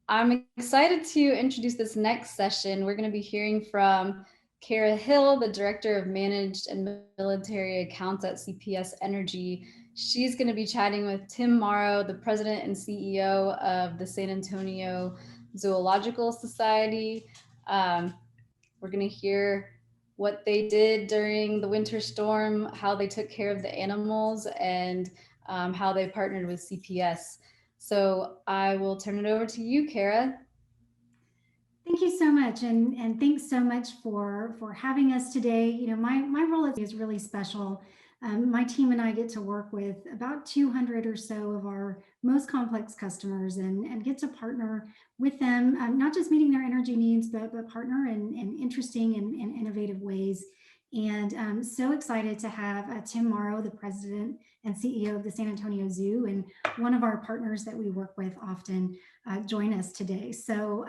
I'm excited to introduce this next session. We're going to be hearing from Kara Hill, the Director of Managed and Military Accounts at CPS Energy. She's going to be chatting with Tim Morrow, the President and CEO of the San Antonio Zoological Society. We're going to hear what they did during the winter storm, how they took care of the animals, and how they partnered with CPS. So I will turn it over to you, Kara. Thank you so much, and thanks so much for having us today. You know, my role is really special. My team and I get to work with about 200 or so of our most complex customers and get to partner with them, not just meeting their energy needs, but partner in interesting and innovative ways. And I'm so excited to have Tim Morrow, the President and CEO of the San Antonio Zoo, and one of our partners that we work with often, join us today. So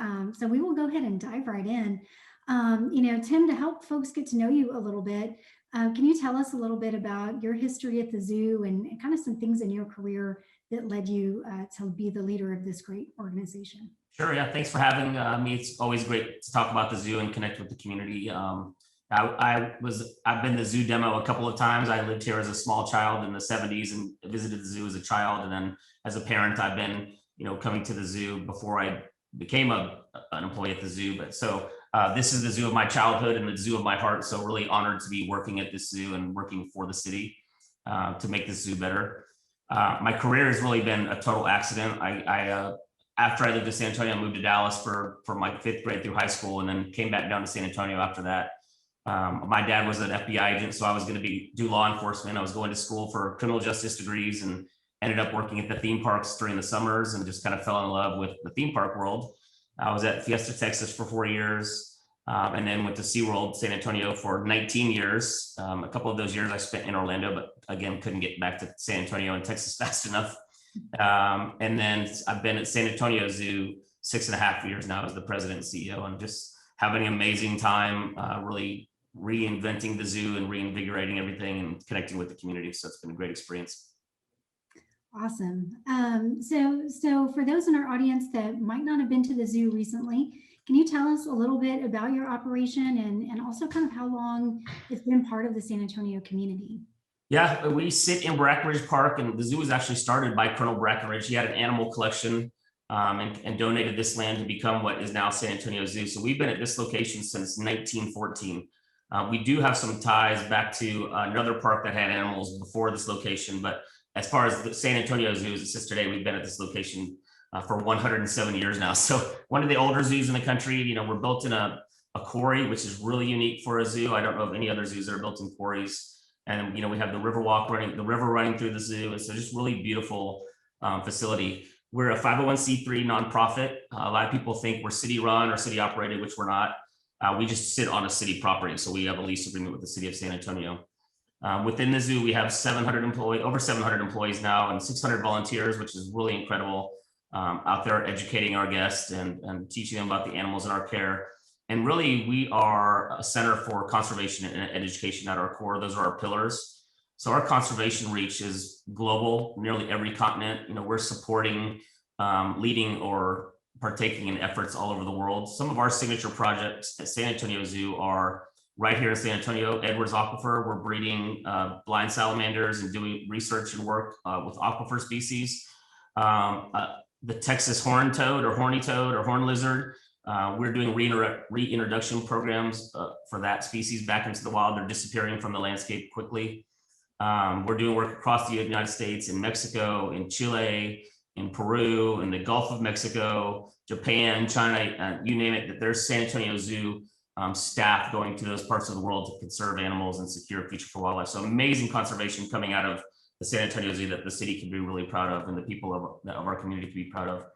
we will go ahead and dive right in. You know, Tim, to help folks get to know you a little bit, can you tell us a little bit about your history at the zoo and kind of some things in your career that led you to be the leader of this great organization? Sure, yeah, thanks for having me. It's always great to talk about the zoo and connect with the community. I've been to zoo demo a couple of times. I lived here as a small child in the 70s and visited the zoo as a child. And then as a parent, I've been, coming to the zoo before I became an employee at the zoo. But so this is the zoo of my childhood and the zoo of my heart. So really honored to be working at this zoo and working for the city to make this zoo better. My career has really been a total accident. After I lived in San Antonio, I moved to Dallas for my 5th grade through high school and then came back down to San Antonio after that. My dad was an FBI agent, so I was going to do law enforcement. I was going to school for criminal justice degrees and ended up working at the theme parks during the summers and just kind of fell in love with the theme park world. I was at Fiesta, Texas for 4 years and then went to SeaWorld San Antonio for 19 years. A couple of those years I spent in Orlando, but again, couldn't get back to San Antonio and Texas fast enough. And then I've been at San Antonio Zoo 6.5 years now as the president and CEO, and just having an amazing time, really reinventing the zoo and reinvigorating everything and connecting with the community. So it's been a great experience. Awesome. So for those in our audience that might not have been to the zoo recently, can you tell us a little bit about your operation and also kind of how long it's been part of the San Antonio community? Yeah, we sit in Brackenridge Park, and the zoo was actually started by Colonel Brackenridge. He had an animal collection and donated this land to become what is now San Antonio Zoo. So we've been at this location since 1914. We do have some ties back to another park that had animals before this location, but as far as the San Antonio Zoo as it sits today, we've been at this location for 107 years now. So one of the older zoos in the country. We're built in a quarry, which is really unique for a zoo. I don't know of any other zoos that are built in quarries. And we have the river running through the zoo. And so just really beautiful facility. We're a 501c3 nonprofit. A lot of people think we're city run or city operated, which we're not. We just sit on a city property. So we have a lease agreement with the city of San Antonio. Within the zoo, we have over 700 employees now and 600 volunteers, which is really incredible, out there educating our guests and teaching them about the animals in our care. And really, we are a center for conservation and education at our core. Those are our pillars. So our conservation reach is global, nearly every continent. We're supporting, leading, or partaking in efforts all over the world. Some of our signature projects at San Antonio Zoo are right here in San Antonio, Edwards Aquifer. We're breeding blind salamanders and doing research and work with aquifer species. The Texas horned toad or horny toad or horned lizard. We're doing reintroduction programs for that species back into the wild. They're disappearing from the landscape quickly. We're doing work across the United States, in Mexico, in Chile, in Peru, in the Gulf of Mexico, Japan, China, you name it. There's San Antonio Zoo staff going to those parts of the world to conserve animals and secure a future for wildlife. So amazing conservation coming out of the San Antonio Zoo that the city can be really proud of and the people of our community can be proud of.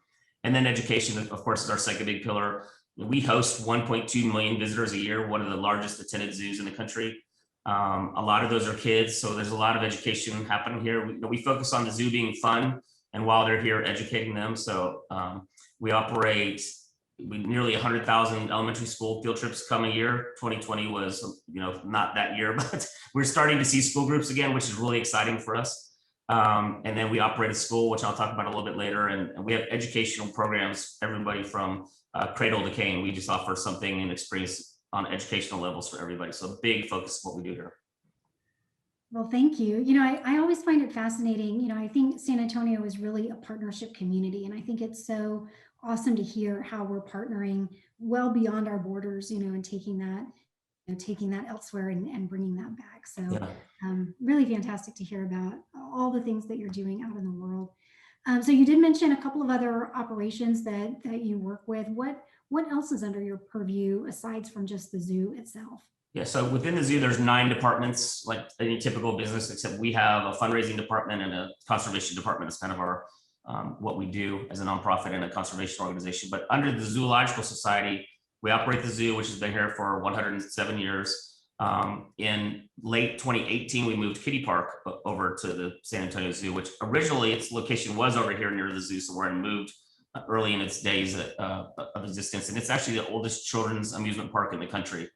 And then education, of course, is our second big pillar. We host 1.2 million visitors a year, one of the largest attended zoos in the country. A lot of those are kids, so there's a lot of education happening here. We focus on the zoo being fun, and while they're here, educating them. So we operate nearly 100,000 elementary school field trips come a year. 2020 was, not that year, but we're starting to see school groups again, which is really exciting for us. And then we operate a school, which I'll talk about a little bit later. And we have educational programs, everybody from cradle to cane. We just offer something and experience on educational levels for everybody. So a big focus of what we do here. Well, thank you. You know, I always find it fascinating. You know, I think San Antonio is really a partnership community. And I think it's so awesome to hear how we're partnering well beyond our borders, you know, and taking that elsewhere and bringing that back. So Yeah. really fantastic to hear about all the things that you're doing out in the world. So you did mention a couple of other operations that you work with. What else is under your purview aside from just the zoo itself? Yeah, so within the zoo, there's 9 departments, like any typical business, except we have a fundraising department and a conservation department. It's kind of our what we do as a nonprofit and a conservation organization. But under the Zoological Society, we operate the zoo, which has been here for 107 years. In late 2018, we moved Kitty Park over to the San Antonio Zoo, which originally its location was over here near the zoo, so we're moved early in its days of existence. And it's actually the oldest children's amusement park in the country.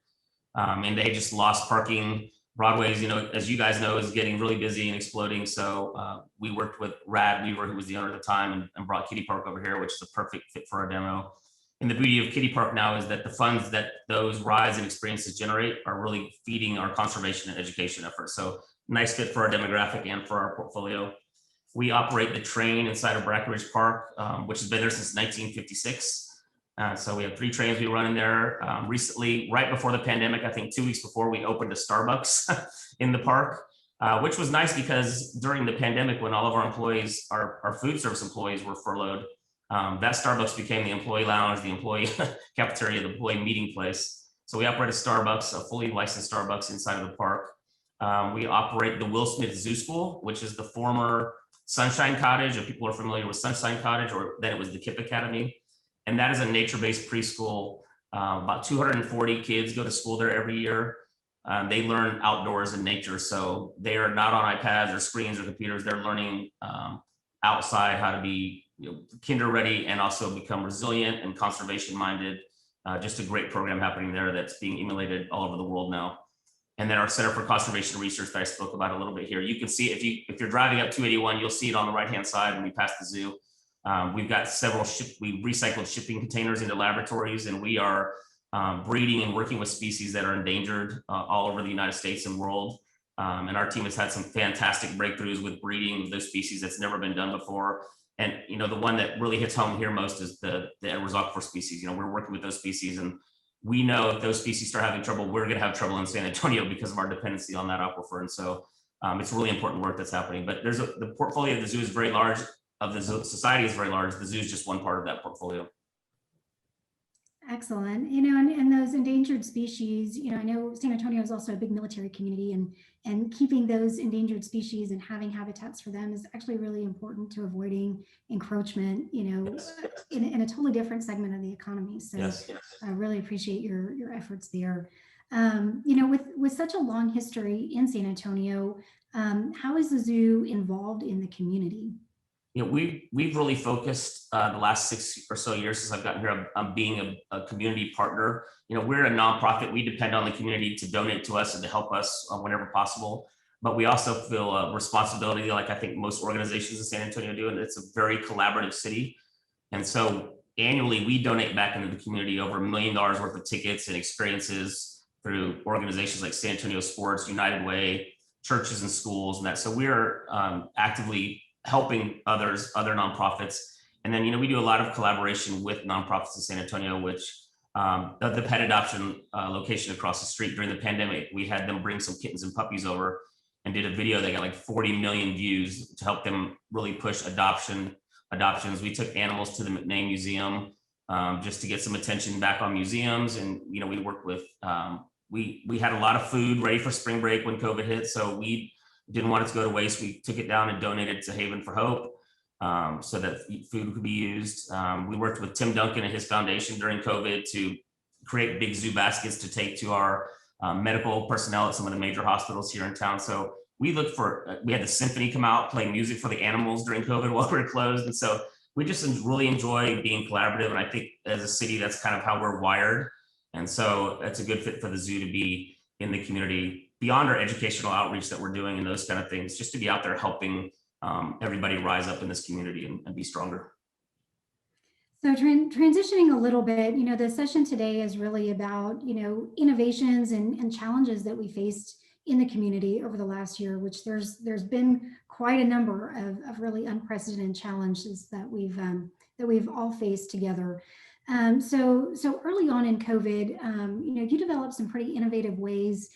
And they just lost parking. Broadway's, you know, as you guys know, is getting really busy and exploding. So we worked with Rad Weaver, who was the owner at the time, and brought Kitty Park over here, which is a perfect fit for our demo. And the beauty of Kitty Park now is that the funds that those rides and experiences generate are really feeding our conservation and education efforts. So nice fit for our demographic and for our portfolio. We operate the train inside of Breckenridge Park, which has been there since 1956. So we have 3 trains we run in there. Recently, right before the pandemic, I think 2 weeks before, we opened a Starbucks in the park, which was nice because during the pandemic, when all of our employees, our food service employees were furloughed, that Starbucks became the employee lounge, the employee cafeteria, the employee meeting place. So we operate a Starbucks, a fully licensed Starbucks inside of the park. We operate the Will Smith Zoo School, which is the former Sunshine Cottage. If people are familiar with Sunshine Cottage, or then it was the KIPP Academy. And that is a nature-based preschool. About 240 kids go to school there every year. They learn outdoors in nature. So they are not on iPads or screens or computers. They're learning outside how to be kinder ready and also become resilient and conservation minded. Just a great program happening there that's being emulated all over the world now. And then our Center for Conservation Research that I spoke about a little bit here. You can see if you're driving up 281, you'll see it on the right-hand side when you pass the zoo. We've got we recycled shipping containers into laboratories, and we are breeding and working with species that are endangered all over the United States and world. And our team has had some fantastic breakthroughs with breeding those species that's never been done before. And the one that really hits home here most is the Edwards aquifer species. We're working with those species, and we know if those species start having trouble, we're going to have trouble in San Antonio because of our dependency on that aquifer. And so it's really important work that's happening. But the portfolio of the zoo is very large. Of the society is very large. The zoo is just one part of that portfolio. Excellent. And those endangered species, I know San Antonio is also a big military community, and keeping those endangered species and having habitats for them is actually really important to avoiding encroachment, Yes. in a totally different segment of the economy. So Yes. I really appreciate your efforts there. With such a long history in San Antonio, how is the zoo involved in the community? We've really focused the last 6 or so years since I've gotten here on being a community partner. We're a nonprofit. We depend on the community to donate to us and to help us whenever possible. But we also feel a responsibility, like I think most organizations in San Antonio do, and it's a very collaborative city. And so annually, we donate back into the community over $1 million worth of tickets and experiences through organizations like San Antonio Sports, United Way, churches and schools, and that. So we're actively helping other nonprofits. And then, we do a lot of collaboration with nonprofits in San Antonio, which the pet adoption location across the street during the pandemic, we had them bring some kittens and puppies over and did a video that got like 40 million views to help them really push adoptions. We took animals to the McName Museum just to get some attention back on museums. And, we worked with, we had a lot of food ready for spring break when COVID hit. So we didn't want it to go to waste. We took it down and donated to Haven for Hope so that food could be used. We worked with Tim Duncan and his foundation during COVID to create big zoo baskets to take to our medical personnel at some of the major hospitals here in town. So we had the symphony come out, play music for the animals during COVID while we were closed. And so we just really enjoy being collaborative. And I think as a city, that's kind of how we're wired. And so that's a good fit for the zoo to be in the community beyond our educational outreach that we're doing and those kind of things, just to be out there helping everybody rise up in this community and be stronger. So transitioning a little bit, the session today is really about, innovations and challenges that we faced in the community over the last year, which there's been quite a number of really unprecedented challenges that we've all faced together. So early on in COVID, you developed some pretty innovative ways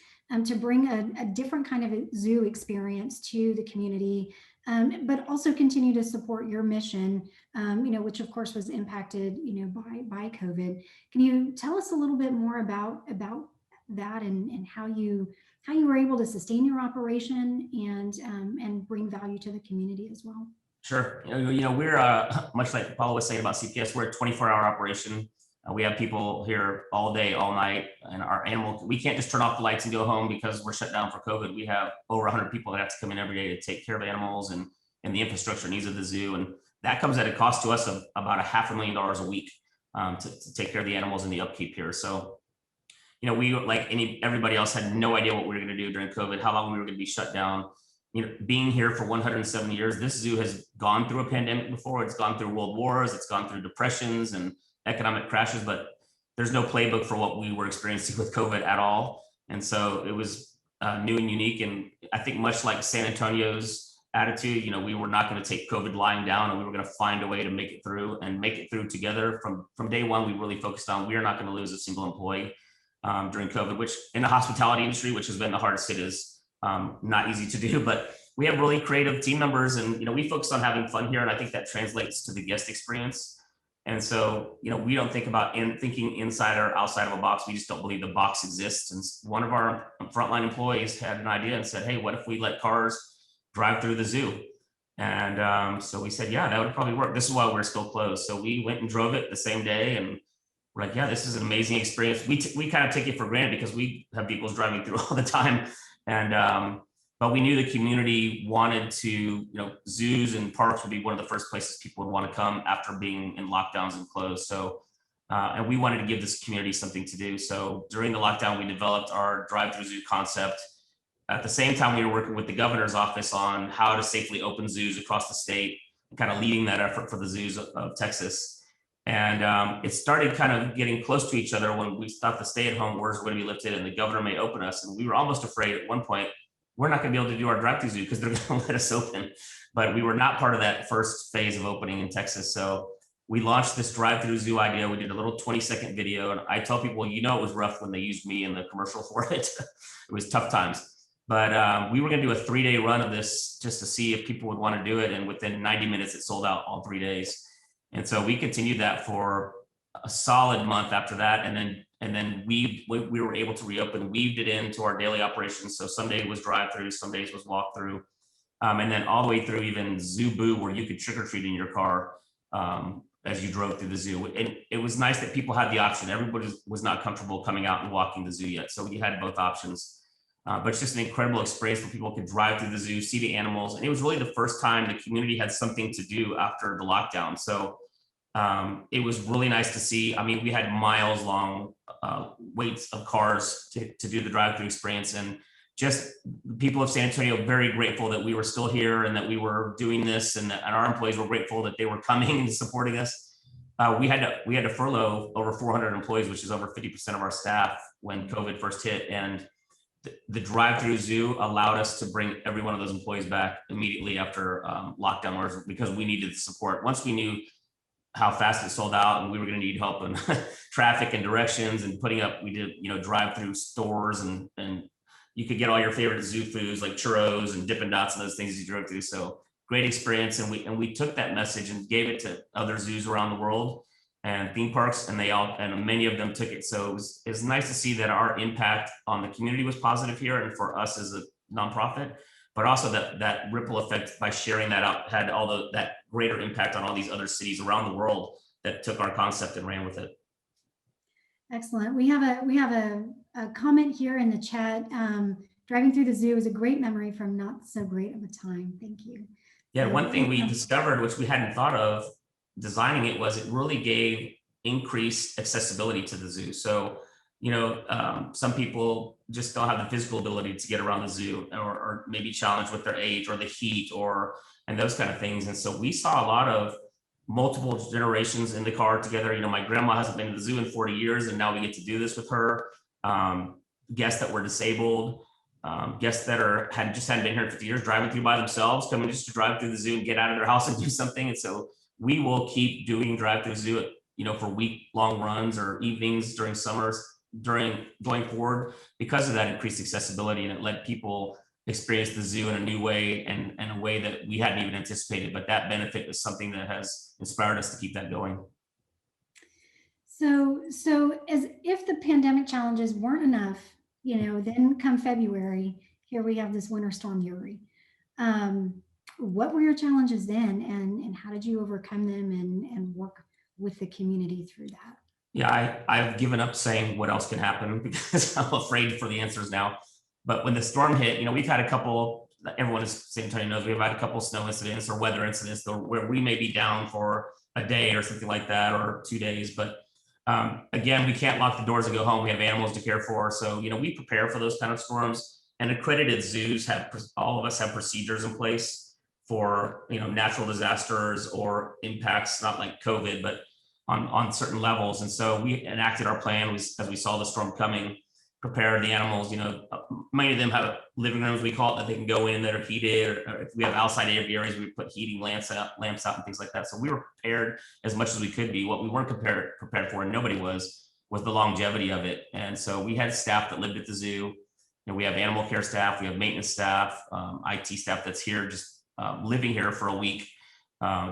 to bring a different kind of a zoo experience to the community, but also continue to support your mission, which of course was impacted, by COVID. Can you tell us a little bit more about that and how you were able to sustain your operation and bring value to the community as well? Sure. We're much like Paula was saying about CPS, we're a 24-hour operation. We have people here all day, all night, and our animal, we can't just turn off the lights and go home because we're shut down for COVID. We have over 100 people that have to come in every day to take care of animals and the infrastructure needs of the zoo. And that comes at a cost to us of about $500,000 a week to take care of the animals and the upkeep here. So, we, like everybody else, had no idea what we were going to do during COVID, how long we were going to be shut down. Being here for 170 years, this zoo has gone through a pandemic before. It's gone through world wars, it's gone through depressions and economic crashes, but there's no playbook for what we were experiencing with COVID at all. And so it was new and unique. And I think much like San Antonio's attitude, we were not going to take COVID lying down, and we were going to find a way to make it through and make it through together. From day one, we really focused on, we are not going to lose a single employee during COVID, which in the hospitality industry, which has been the hardest hit, is not easy to do, but we have really creative team members, and we focus on having fun here, and I think that translates to the guest experience. And so we don't think about thinking inside or outside of a box. We just don't believe the box exists. And one of our frontline employees had an idea and said, hey, what if we let cars drive through the zoo? And so we said, yeah, that would probably work. This is why we're still closed. So we went and drove it the same day, and we're like, yeah, this is an amazing experience. We kind of take it for granted because we have vehicles driving through all the time. And but we knew the community wanted to, zoos and parks would be one of the first places people would want to come after being in lockdowns and closed. So, and we wanted to give this community something to do. So during the lockdown, we developed our drive-through zoo concept. At the same time, we were working with the governor's office on how to safely open zoos across the state, kind of leading that effort for the zoos of Texas. And it started kind of getting close to each other when we thought the stay-at-home orders were going to be lifted and the governor may open us. And we were almost afraid at one point, we're not going to be able to do our drive-through zoo because they're going to let us open. But we were not part of that first phase of opening in Texas. So we launched this drive-through zoo idea. We did a little 20-second video. And I tell people, it was rough when they used me in the commercial for it. It was tough times. But we were going to do a 3-day run of this just to see if people would want to do it. And within 90 minutes, it sold out all 3 days. And so we continued that for a solid month after that. And then we were able to reopen, weaved it into our daily operations. So some days was drive-through, some days was walk-through. And then all the way through even Zoo Boo, where you could trick-or-treat in your car as you drove through the zoo. And it was nice that people had the option. Everybody was not comfortable coming out and walking the zoo yet. So we had both options. But it's just an incredible experience where people could drive through the zoo, see the animals. And it was really the first time the community had something to do after the lockdown. So it was really nice to see. I mean, we had miles long waits of cars to do the drive-through experience, and just people of San Antonio very grateful that we were still here and that we were doing this, and our employees were grateful that they were coming and supporting us. We had to furlough over 400 employees, which is over 50% of our staff when COVID first hit, and the drive-through zoo allowed us to bring every one of those employees back immediately after lockdown orders, because we needed the support. Once we knew how fast it sold out and we were going to need help in traffic and directions and putting up, we did, drive-through stores and you could get all your favorite zoo foods like churros and Dippin' Dots and those things you drove through. So great experience. And we took that message and gave it to other zoos around the world and theme parks, and many of them took it. So it was nice to see that our impact on the community was positive here, and for us as a nonprofit, but also that ripple effect by sharing that out had that greater impact on all these other cities around the world that took our concept and ran with it. Excellent. We have a comment here in the chat. Driving through the zoo is a great memory from not so great of a time. Thank you. Yeah, one thing we discovered, which we hadn't thought of designing it, was it really gave increased accessibility to the zoo. So some people just don't have the physical ability to get around the zoo, or maybe challenged with their age or the heat and those kind of things. And so we saw a lot of multiple generations in the car together. My grandma hasn't been to the zoo in 40 years, and now we get to do this with her. Guests that were disabled, guests that hadn't been here in 50 years, driving through by themselves, coming just to drive through the zoo and get out of their house and do something. And so we will keep doing drive through zoo, for week-long runs or evenings during summers, going forward, because of that increased accessibility, and it let people experience the zoo in a new way and a way that we hadn't even anticipated. But that benefit is something that has inspired us to keep that going. So as if the pandemic challenges weren't enough, then come February, here we have this winter storm Uri. What were your challenges then, and how did you overcome them and work with the community through that? Yeah, I've given up saying what else can happen because I'm afraid for the answers now. But when the storm hit, we've had a couple, everyone in San Antonio knows, we've had a couple snow incidents or weather incidents where we may be down for a day or something like that, or 2 days. But again, we can't lock the doors and go home. We have animals to care for. So, we prepare for those kind of storms, and accredited zoos all of us have procedures in place for, natural disasters or impacts, not like COVID, but on certain levels. And so we enacted our plan as we saw the storm coming, prepare the animals. Many of them have living rooms, we call it, that they can go in that are heated, or if we have outside areas, we put heating lamps out and things like that. So we were prepared as much as we could be. What we weren't prepared for, and nobody was the longevity of it. And so we had staff that lived at the zoo. We have animal care staff, we have maintenance staff, IT staff that's here just living here for a week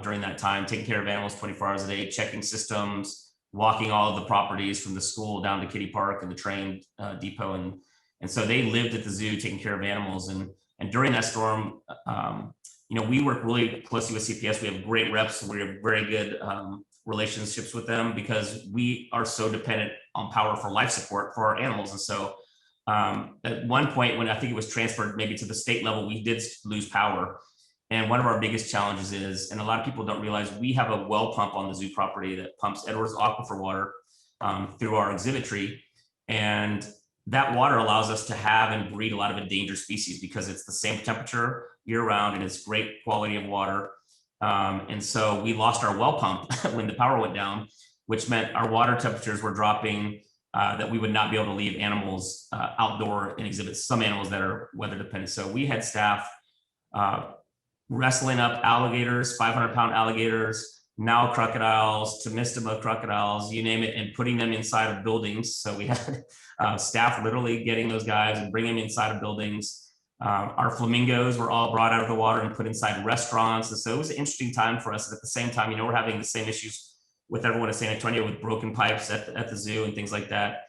during that time, taking care of animals 24 hours a day, checking systems, walking all of the properties from the school down to Kitty Park and the train depot. And so they lived at the zoo taking care of animals. And during that storm, we work really closely with CPS. We have great reps. We have very good relationships with them because we are so dependent on power for life support for our animals. And so at one point, when I think it was transferred maybe to the state level, we did lose power. And one of our biggest challenges is, and a lot of people don't realize, we have a well pump on the zoo property that pumps Edwards aquifer water through our exhibit tree. And that water allows us to have and breed a lot of endangered species because it's the same temperature year round and it's great quality of water. And so we lost our well pump when the power went down, which meant our water temperatures were dropping, that we would not be able to leave animals outdoor in exhibits, some animals that are weather dependent. So we had staff wrestling up alligators, 500-pound alligators, now crocodiles, Temistoma crocodiles, you name it, and putting them inside of buildings. So we had staff literally getting those guys and bringing them inside of buildings. Our flamingos were all brought out of the water and put inside restaurants. And so it was an interesting time for us. At the same time, we're having the same issues with everyone in San Antonio with broken pipes at the zoo and things like that.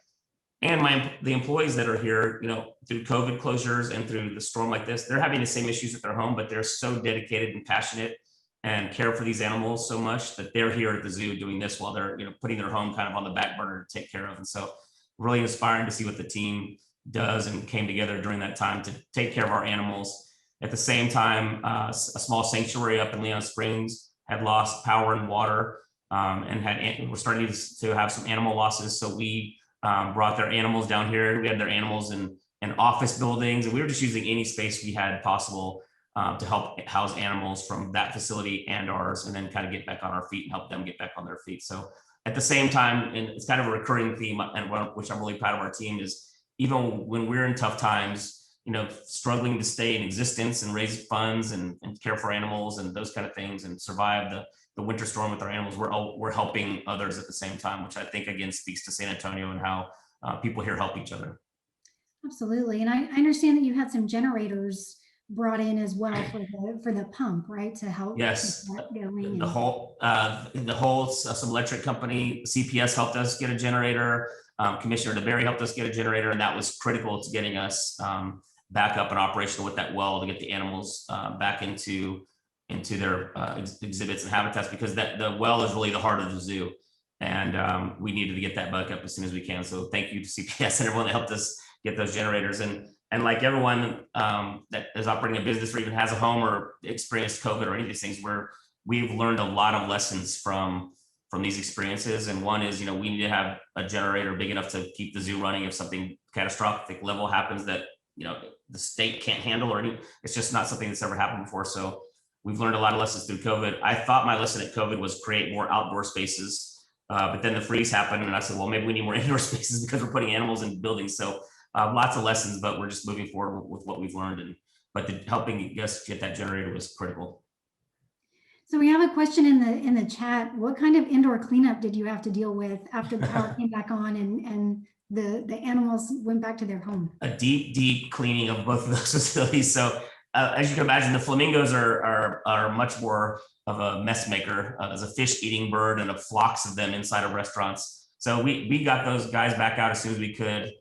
And the employees that are here, through COVID closures and through the storm like this, they're having the same issues at their home, but they're so dedicated and passionate and care for these animals so much that they're here at the zoo doing this while they're, putting their home kind of on the back burner to take care of. And so really inspiring to see what the team does and came together during that time to take care of our animals. At the same time, a small sanctuary up in Leon Springs had lost power and water and we're starting to have some animal losses. So we brought their animals down here. We had their animals in office buildings, and we were just using any space we had possible to help house animals from that facility and ours, and then kind of get back on our feet and help them get back on their feet. So at the same time, and it's kind of a recurring theme, and which I'm really proud of our team, is even when we're in tough times, struggling to stay in existence and raise funds and care for animals and those kind of things and survive the winter storm with our animals, we're helping others at the same time, which I think again speaks to San Antonio and how people here help each other. Absolutely. And I understand that you had some generators brought in as well for the pump, right? To help. Yes. Going the whole some electric company, CPS, helped us get a generator. Commissioner DeBerry helped us get a generator, and that was critical to getting us back up and operational with that well to get the animals back into their exhibits and habitats, because the well is really the heart of the zoo, and we needed to get that back up as soon as we can. So thank you to CPS and everyone that helped us get those generators. And like everyone that is operating a business or even has a home or experienced COVID or any of these things, we've learned a lot of lessons from from these experiences. And one is, we need to have a generator big enough to keep the zoo running if something catastrophic level happens that, the state can't handle, or it's just not something that's ever happened before. So we've learned a lot of lessons through COVID. I thought my lesson at COVID was create more outdoor spaces, but then the freeze happened, and I said, well, maybe we need more indoor spaces because we're putting animals in buildings. So lots of lessons, but we're just moving forward with what we've learned. But helping us get that generator was critical. So we have a question in the chat. What kind of indoor cleanup did you have to deal with after the power came back on and the animals went back to their home? A deep cleaning of both of those facilities. So as you can imagine, the flamingos are much more of a mess maker as a fish eating bird, and of flocks of them inside of restaurants. So we got those guys back out as soon as we could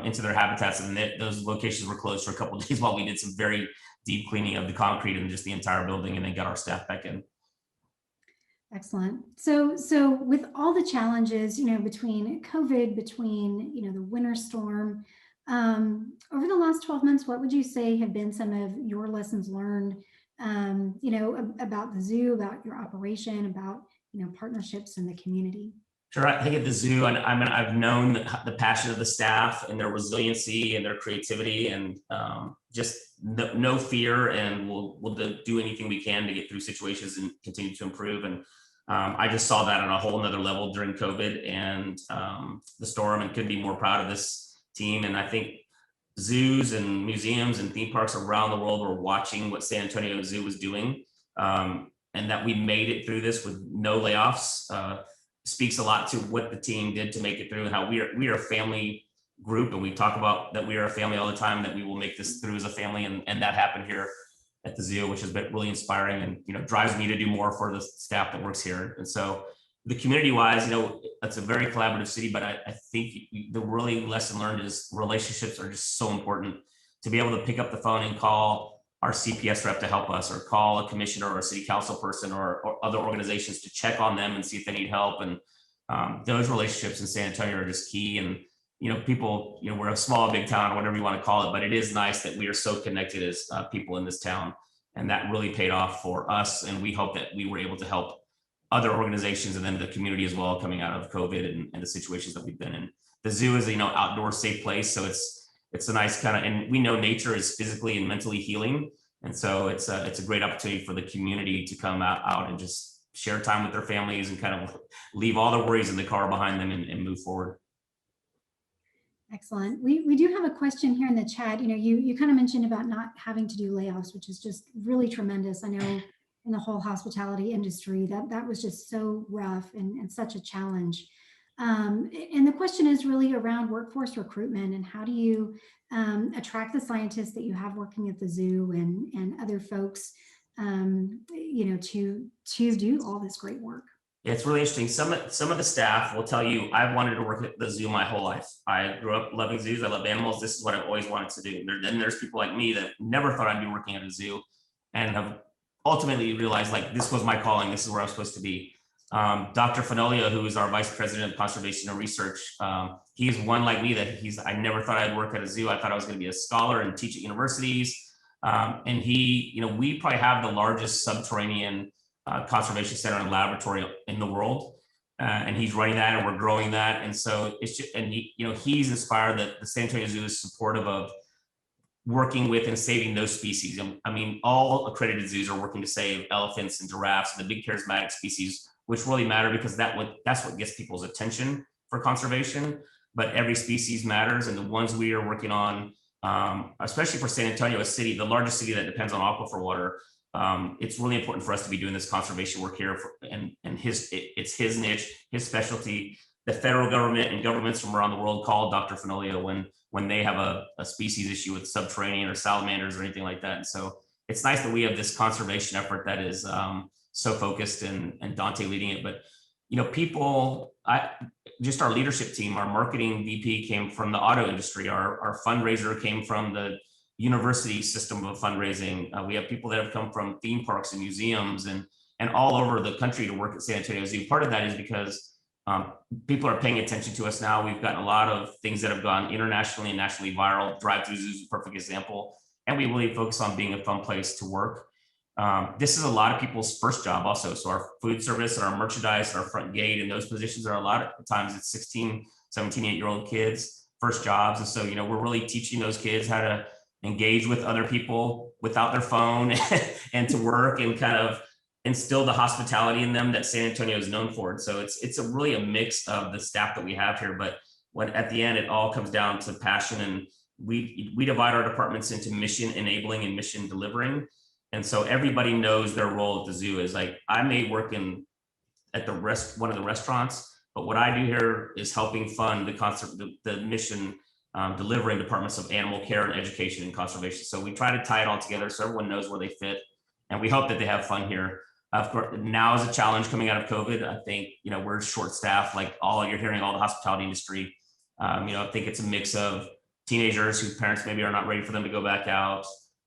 into their habitats, and those locations were closed for a couple of days while we did some very deep cleaning of the concrete and just the entire building, and then got our staff back in. Excellent. So with all the challenges, between COVID, between, the winter storm, over the last 12 months, what would you say have been some of your lessons learned, about the zoo, about your operation, about, partnerships in the community? Sure. I think at the zoo, and I've known the passion of the staff and their resiliency and their creativity, and just no fear, and we'll do anything we can to get through situations and continue to improve. And I just saw that on a whole nother level during COVID and the storm, and couldn't be more proud of this team. And I think zoos and museums and theme parks around the world were watching what San Antonio Zoo was doing, and that we made it through this with no layoffs. Speaks a lot to what the team did to make it through, and how we are a family group, and we talk about that we are a family all the time, that we will make this through as a family, and that happened here at the zoo, which has been really inspiring, and drives me to do more for the staff that works here. And so the community wise, it's a very collaborative city, but I think the really lesson learned is relationships are just so important. To be able to pick up the phone and call our CPS rep to help us, or call a commissioner or a city council person or other organizations to check on them and see if they need help. And those relationships in San Antonio are just key. And, people, we're a small, big town, or whatever you want to call it, but it is nice that we are so connected as people in this town. And that really paid off for us. And we hope that we were able to help other organizations and then the community as well, coming out of COVID and the situations that we've been in. The zoo is, outdoor safe place. So it's a nice kind of, and we know nature is physically and mentally healing. And so it's a great opportunity for the community to come out and just share time with their families and kind of leave all the worries in the car behind them and move forward. Excellent. We do have a question here in the chat. You kind of mentioned about not having to do layoffs, which is just really tremendous. I know in the whole hospitality industry that was just so rough and such a challenge. And the question is really around workforce recruitment, and how do you attract the scientists that you have working at the zoo and other folks, to do all this great work? It's really interesting. Some of the staff will tell you, I've wanted to work at the zoo my whole life. I grew up loving zoos. I love animals. This is what I've always wanted to do. Then there's people like me that never thought I'd be working at a zoo, and have ultimately realized, like, this was my calling. This is where I was supposed to be. Dr. Fenoglio, who is our Vice President of Conservation and Research, he's one like me that I never thought I'd work at a zoo. I thought I was going to be a scholar and teach at universities. And we probably have the largest subterranean conservation center and laboratory in the world. And he's running that, and we're growing that. And so it's just, and he's inspired that the San Antonio Zoo is supportive of working with and saving those species. I mean, all accredited zoos are working to save elephants and giraffes, and the big charismatic species, which really matter because that's what gets people's attention for conservation. But every species matters, and the ones we are working on, especially for San Antonio, a city, the largest city that depends on aquifer water, it's really important for us to be doing this conservation work here. It's his niche, his specialty. The federal government and governments from around the world call Dr. Fenoglio when they have a species issue with subterranean or salamanders or anything like that. And so it's nice that we have this conservation effort that is so focused, and Dante leading it. But just our leadership team, our marketing VP came from the auto industry. Our fundraiser came from the university system of fundraising. We have people that have come from theme parks and museums and all over the country to work at San Antonio Zoo. Part of that is because people are paying attention to us now. We've gotten a lot of things that have gone internationally and nationally viral. Drive-through zoos is a perfect example. And we really focus on being a fun place to work. This is a lot of people's first job also. So our food service and our merchandise and our front gate and those positions are a lot of times it's 16, 17, 8-year-old kids, first jobs. And so, we're really teaching those kids how to engage with other people without their phone and to work and kind of instill the hospitality in them that San Antonio is known for. And so it's really a mix of the staff that we have here, but when at the end, it all comes down to passion. And we divide our departments into mission enabling and mission delivering. And so everybody knows their role at the zoo is like, I may work at one of the restaurants, but what I do here is helping fund the mission delivering departments of animal care and education and conservation. So we try to tie it all together so everyone knows where they fit, and we hope that they have fun here. Of course, now is a challenge coming out of COVID. I think, we're short staffed, like you're hearing all the hospitality industry. I think it's a mix of teenagers whose parents maybe are not ready for them to go back out.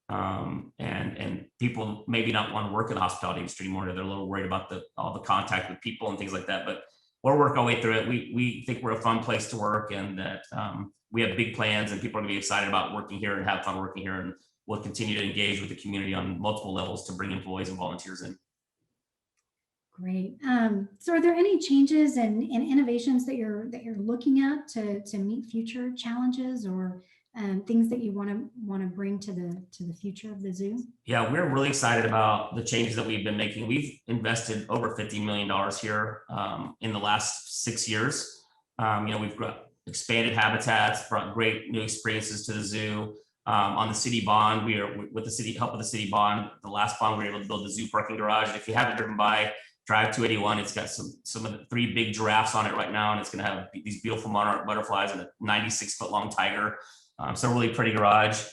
And people maybe not want to work in the hospitality industry anymore. They're a little worried about all the contact with people and things like that, but we'll work our way through it. We think we're a fun place to work, and that we have big plans, and people are gonna be excited about working here and have fun working here. And we'll continue to engage with the community on multiple levels to bring employees and volunteers in. Great. So are there any changes and innovations that you're looking at to meet future challenges, or things that you want to bring to the future of the zoo? Yeah, we're really excited about the changes that we've been making. We've invested over $50 million here in the last 6 years. We've expanded habitats, brought great new experiences to the zoo. On the city bond, we are with the help of the city bond. The last bond, we were able to build the zoo parking garage. And if you haven't driven by, drive 281. It's got some of the 3 big giraffes on it right now, and it's going to have these beautiful monarch butterflies and a 96-foot long tiger. So really pretty garage.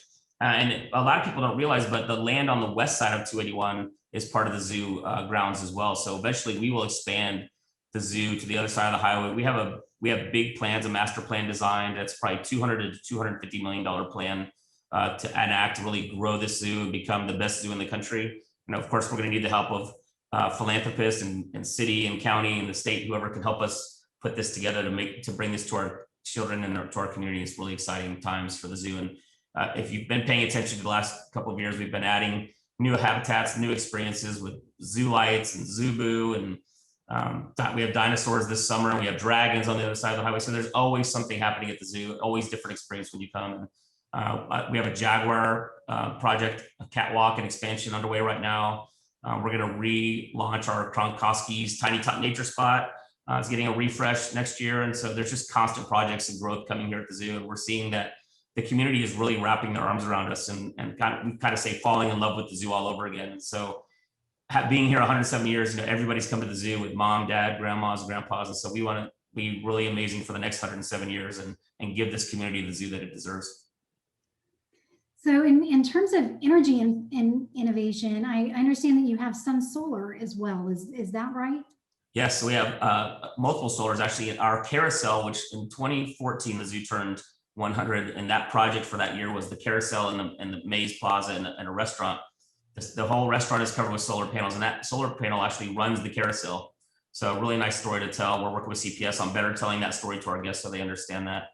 And a lot of people don't realize, but the land on the west side of 281 is part of the zoo grounds as well. So eventually we will expand the zoo to the other side of the highway. We have big plans, a master plan designed. That's probably $200 to $250 million plan to enact to really grow this zoo and become the best zoo in the country. And of course, we're going to need the help of philanthropists and city and county and the state, whoever can help us put this together to bring this to our children and to our community. It's really exciting times for the zoo. And if you've been paying attention to the last couple of years, we've been adding new habitats, new experiences with zoo lights and Zubu, and we have dinosaurs this summer, and we have dragons on the other side of the highway. So there's always something happening at the zoo, always different experience when you come. We have a jaguar project, a catwalk and expansion underway right now. We're going to relaunch our Kronkowski's Tiny Tot Nature Spot. It's getting a refresh next year. And so there's just constant projects and growth coming here at the zoo. And we're seeing that the community is really wrapping their arms around us and we kind of say falling in love with the zoo all over again. And so being here 107 years, everybody's come to the zoo with mom, dad, grandmas, grandpas. And so we want to be really amazing for the next 107 years and give this community the zoo that it deserves. So in terms of energy and innovation, I understand that you have some solar as well. Is that right? Yes, so we have multiple solars. Actually, our carousel, which in 2014, the zoo turned 100, and that project for that year was the carousel and the Maze Plaza and a restaurant. The whole restaurant is covered with solar panels, and that solar panel actually runs the carousel. So really nice story to tell. We're working with CPS on better telling that story to our guests so they understand that.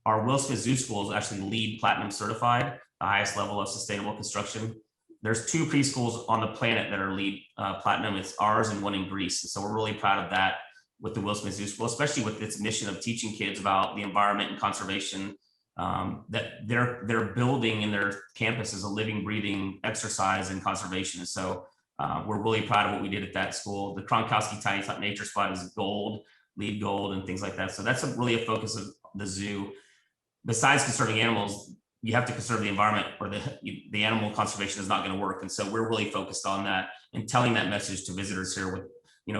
Our Will Smith Zoo School is actually LEED Platinum certified, the highest level of sustainable construction. There's 2 preschools on the planet that are LEED Platinum. It's ours and one in Greece. And so we're really proud of that with the Will Smith Zoo School, especially with its mission of teaching kids about the environment and conservation that they're building in their campus as a living, breathing exercise and conservation. And so we're really proud of what we did at that school. The Kronkowski Tiny Tot Nature Spot is gold, LEED gold, and things like that. So that's really a focus of the zoo. Besides conserving animals, you have to conserve the environment, or the animal conservation is not going to work. And so we're really focused on that and telling that message to visitors here with,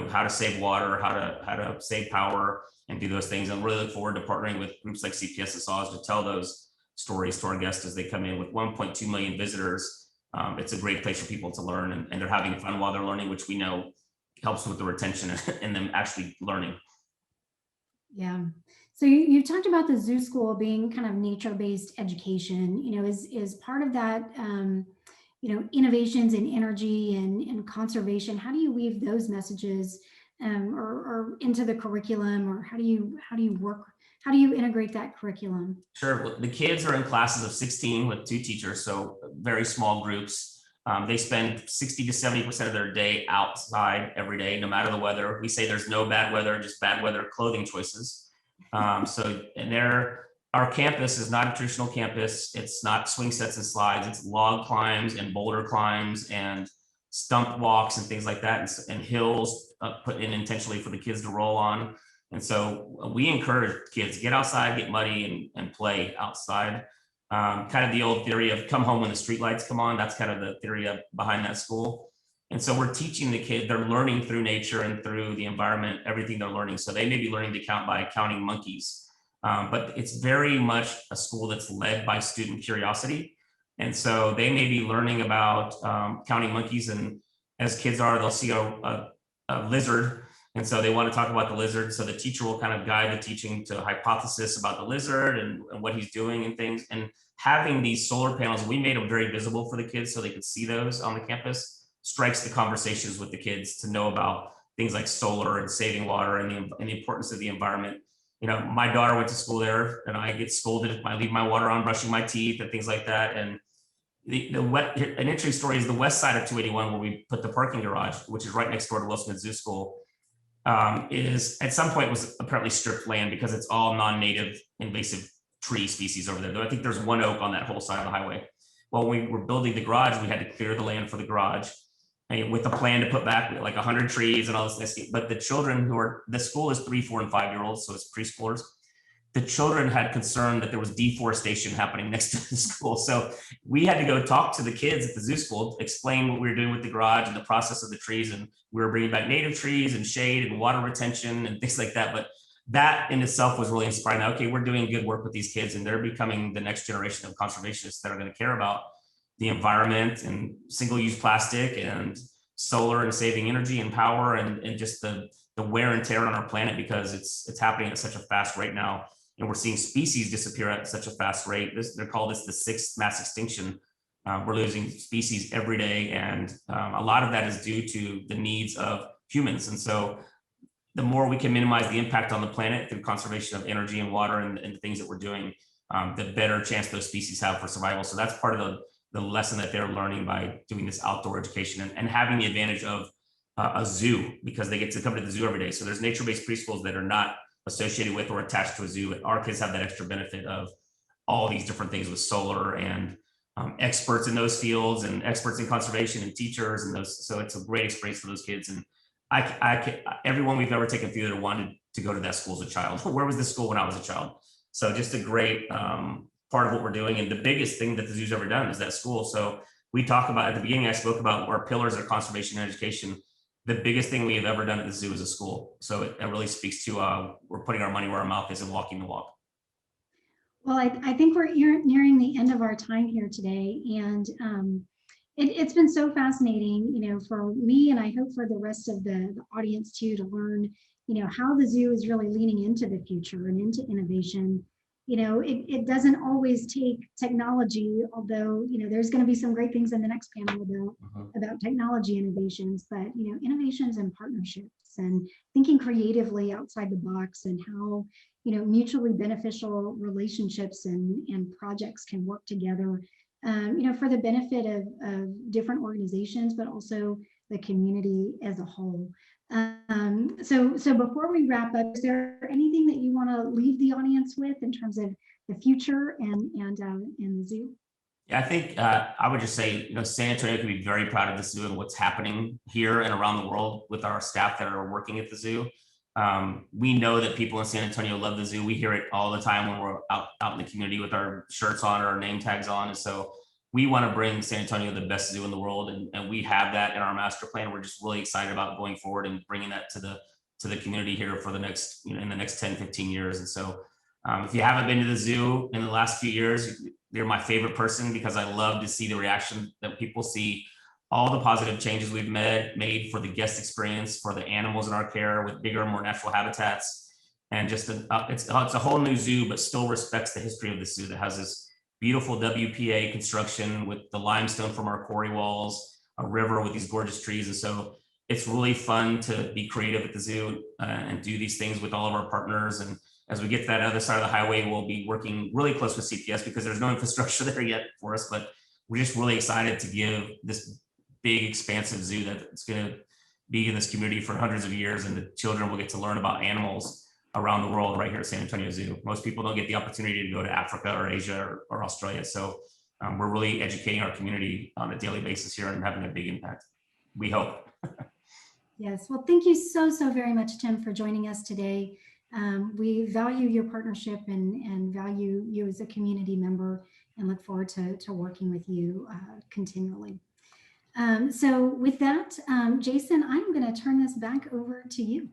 how to save water, how to save power and do those things. And really look forward to partnering with groups like CPS and SAWS to tell those stories to our guests as they come in. With 1.2 million visitors, it's a great place for people to learn, and they're having fun while they're learning, which we know helps with the retention and them actually learning. Yeah. So you talked about the zoo school being kind of nature-based education, is part of that, innovations in energy and conservation. How do you weave those messages or into the curriculum, or how do you integrate that curriculum? Sure. The kids are in classes of 16 with 2 teachers, so very small groups. They spend 60 to 70% of their day outside every day, no matter the weather. We say there's no bad weather, just bad weather clothing choices. Our campus is not a traditional campus. It's not swing sets and slides. It's log climbs and boulder climbs and stump walks and things like that, and hills put in intentionally for the kids to roll on. And so we encourage kids, get outside, get muddy, and play outside. Kind of the old theory of come home when the street lights come on. That's kind of the theory behind that school. And so we're teaching the kids, they're learning through nature and through the environment, everything they're learning. So they may be learning to count by counting monkeys, but it's very much a school that's led by student curiosity. And so they may be learning about counting monkeys, and as kids are, they'll see a lizard. And so they want to talk about the lizard. So the teacher will kind of guide the teaching to a hypothesis about the lizard and what he's doing and things. And having these solar panels, we made them very visible for the kids so they could see those on the campus, strikes the conversations with the kids to know about things like solar and saving water and the importance of the environment. You know, my daughter went to school there, and I get scolded if I leave my water on brushing my teeth and things like that. And an interesting story is the west side of 281, where we put the parking garage, which is right next door to Will Smith Zoo School, is at some point was apparently stripped land because it's all non-native invasive tree species over there. I think there's one oak on that whole side of the highway. Well, when we were building the garage, we had to clear the land for the garage, and with the plan to put back like 100 trees and all this. But the children the school is 3, 4, and 5-year-olds, so it's preschoolers. The children had concern that there was deforestation happening next to the school. So we had to go talk to the kids at the zoo school, explain what we were doing with the garage and the process of the trees. And we were bringing back native trees and shade and water retention and things like that. But that in itself was really inspiring. Okay, we're doing good work with these kids, and they're becoming the next generation of conservationists that are going to care about the environment and single-use plastic and solar and saving energy and power and just the wear and tear on our planet, because it's happening at such a fast rate now. And we're seeing species disappear at such a fast rate. They're called this the 6th mass extinction. We're losing species every day. And a lot of that is due to the needs of humans. And so the more we can minimize the impact on the planet through conservation of energy and water and the things that we're doing, the better chance those species have for survival. So that's part of the lesson that they're learning by doing this outdoor education and having the advantage of a zoo, because they get to come to the zoo every day. So there's nature-based preschools that are not associated with or attached to a zoo. Our kids have that extra benefit of all these different things with solar and experts in those fields and experts in conservation and teachers and those. So it's a great experience for those kids. And everyone we've ever taken through there wanted to go to that school as a child. Where was this school when I was a child? So just a great part of what we're doing. And the biggest thing that the zoo's ever done is that school. So we talk about, at the beginning, I spoke about our pillars of conservation and education. The biggest thing we have ever done at the zoo is a school. So it really speaks to we're putting our money where our mouth is and walking the walk. Well, I think we're nearing the end of our time here today. And it's been so fascinating, you know, for me, and I hope for the rest of the audience too, to learn, you know, how the zoo is really leaning into the future and into innovation. You know, it doesn't always take technology, although, you know, there's going to be some great things in the next panel about technology innovations, but, you know, innovations and partnerships and thinking creatively outside the box, and how, you know, mutually beneficial relationships and projects can work together, you know, for the benefit of different organizations, but also the community as a whole. So before we wrap up, is there anything that you want to leave the audience with in terms of the future and the zoo? Yeah, I think I would just say, you know, San Antonio can be very proud of the zoo and what's happening here and around the world with our staff that are working at the zoo. We know that people in San Antonio love the zoo. We hear it all the time when we're out in the community with our shirts on or our name tags on. And so we want to bring San Antonio the best zoo in the world, and we have that in our master plan. We're just really excited about going forward and bringing that to the community here for the next, you know, in the next 10, 15 years. And so if you haven't been to the zoo in the last few years, you're my favorite person, because I love to see the reaction that people see all the positive changes we've made for the guest experience, for the animals in our care with bigger, more natural habitats. And just it's a whole new zoo, but still respects the history of the zoo that has this beautiful WPA construction with the limestone from our quarry walls, a river with these gorgeous trees. And so it's really fun to be creative at the zoo and do these things with all of our partners. And as we get to that other side of the highway, we'll be working really close with CPS, because there's no infrastructure there yet for us, but we're just really excited to give this big, expansive zoo that's going to be in this community for hundreds of years, and the children will get to learn about animals around the world right here at San Antonio Zoo. Most people don't get the opportunity to go to Africa or Asia or Australia. So we're really educating our community on a daily basis here and having a big impact, we hope. Yes, well, thank you so very much, Tim, for joining us today. We value your partnership and value you as a community member, and look forward to working with you continually. So with that, Jason, I'm going to turn this back over to you.